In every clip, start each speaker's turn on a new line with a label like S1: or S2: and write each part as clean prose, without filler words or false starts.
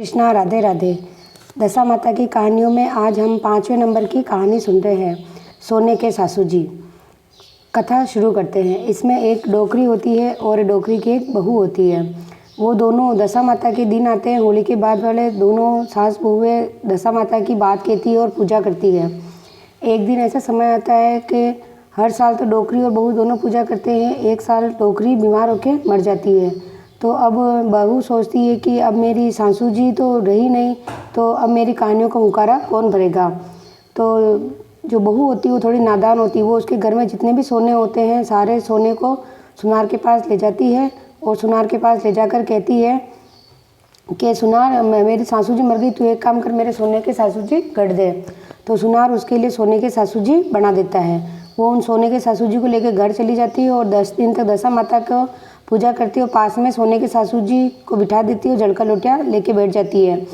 S1: कृष्णा, राधे राधे। दशा माता की कहानियों में आज हम 5वें नंबर की कहानी सुन रहे हैं, सोने के सासू जी। कथा शुरू करते हैं। इसमें एक डोकरी होती है और डोकरी की एक बहू होती है। वो दोनों दशा माता के दिन आते हैं। होली के बाद वाले दोनों सास बहुएं दशा माता की बात कहती है और पूजा करती है। एक दिन ऐसा समय आता है कि हर साल तो डोकरी और बहू दोनों पूजा करते हैं। एक साल डोकरी बीमार होकर मर जाती है। तो अब बहू सोचती है कि अब मेरी सासू जी तो रही नहीं, तो अब मेरी कहानियों का मुकारा कौन भरेगा। तो जो बहू होती है वो थोड़ी नादान होती है। वो उसके घर में जितने भी सोने होते हैं सारे सोने को सुनार के पास ले जाती है और सुनार के पास ले जाकर कहती है कि सुनार, मेरी सासू जी मर गई, तू एक काम कर, मेरे सोने के सासू जी गढ़ दे। तो सुनार उसके लिए सोने के सासू जी बना देता है। वो उन सोने के सासू जी को लेकर घर चली जाती है और 10 दिन तक दशा माता को पूजा करती है और पास में सोने के सासू जी को बिठा देती है और जल का लोटिया लेके बैठ जाती है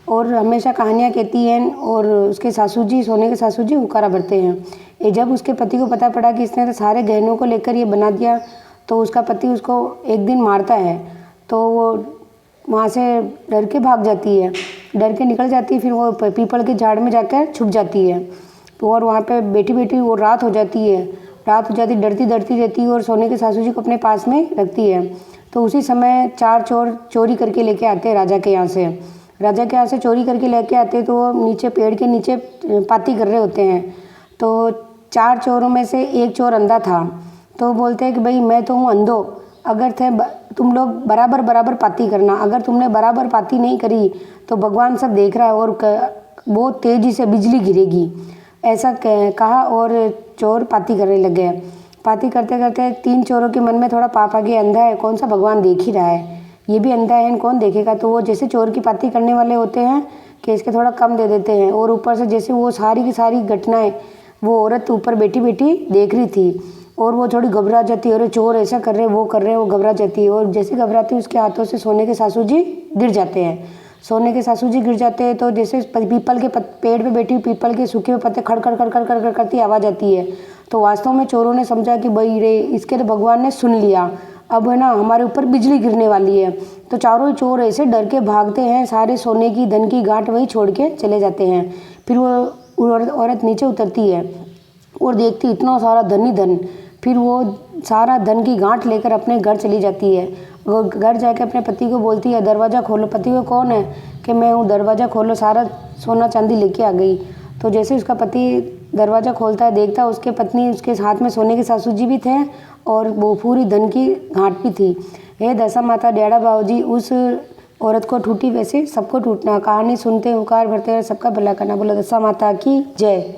S1: और हमेशा कहानियाँ कहती हैं। और उसके सासू जी, सोने के सासू जी हुक्कारा भरते हैं। जब उसके पति को पता पड़ा कि इसने तो सारे गहनों को लेकर ये बना दिया, तो उसका पति उसको एक दिन मारता है। तो वो वहाँ से डर के भाग जाती है, डर के निकल जाती है। फिर वो पीपल के झाड़ में जाकर छुप जाती है और वहाँ पे बैठी बैठी वो रात हो जाती है। रात हो जाती, डरती डरती रहती है और सोने के सासू जी को अपने पास में रखती है। तो उसी समय 4 चोर चोरी करके लेके आते हैं राजा के यहाँ से। राजा के यहाँ से चोरी करके लेके आते तो वो नीचे पेड़ के नीचे पाती कर रहे होते हैं। तो 4 चोरों में से एक चोर अंधा था। तो बोलते हैं कि भाई मैं तो हूँ अंधो, अगर तुम लोग बराबर बराबर पाती करना। अगर तुमने बराबर पाती नहीं करी तो भगवान सब देख रहा है और बहुत तेज़ी से बिजली गिरेगी, ऐसा कहा। और चोर पाती करने लग गए। पाती करते करते 3 चोरों के मन में थोड़ा पाप आ गया, अंधा है कौन सा भगवान देख ही रहा है, ये भी अंधा है कौन देखेगा। तो वो जैसे चोर की पाती करने वाले होते हैं कि इसके थोड़ा कम दे देते हैं। और ऊपर से जैसे वो सारी की सारी घटनाएं वो औरत ऊपर बैठी बैठी देख रही थी और वो थोड़ी घबरा जाती है। और चोर ऐसा कर रहे वो कर रहे, वो घबरा जाती है। और जैसे घबराती है उसके हाथों से सोने के सासू जी गिर जाते हैं। सोने के सासू जी गिर जाते हैं तो जैसे पीपल के पेड़ पे बैठी पीपल के सूखे हुए पत्ते खड़ खड़ खड़ खड़ खड़ करती आवाज़ आती है। तो वास्तव में चोरों ने समझा कि भाई रे, इसके तो भगवान ने सुन लिया, अब है ना हमारे ऊपर बिजली गिरने वाली है। तो चारों चोर ऐसे डर के भागते हैं, सारे सोने की धन की गांठ वहीं छोड़ के चले जाते हैं। फिर वो औरत नीचे उतरती है और देखती इतना सारा धन ही धन। फिर वो सारा धन की गांठ लेकर अपने घर चली जाती है। वो घर जाके अपने पति को बोलती है दरवाज़ा खोलो। पति को कौन है कि मैं हूँ, दरवाज़ा खोलो, सारा सोना चांदी लेके आ गई। तो जैसे उसका पति दरवाज़ा खोलता है, देखता है उसके पत्नी, उसके हाथ में सोने के सासू जी भी थे और वो पूरी धन की गांठ भी थी। हे दशा माता डेड़ा बाबूजी, उस औरत को टूटी वैसे सबको टूटना। कहानी सुनते हुकार भरते हैं, सबका भला करना। बोला दशा माता की जय।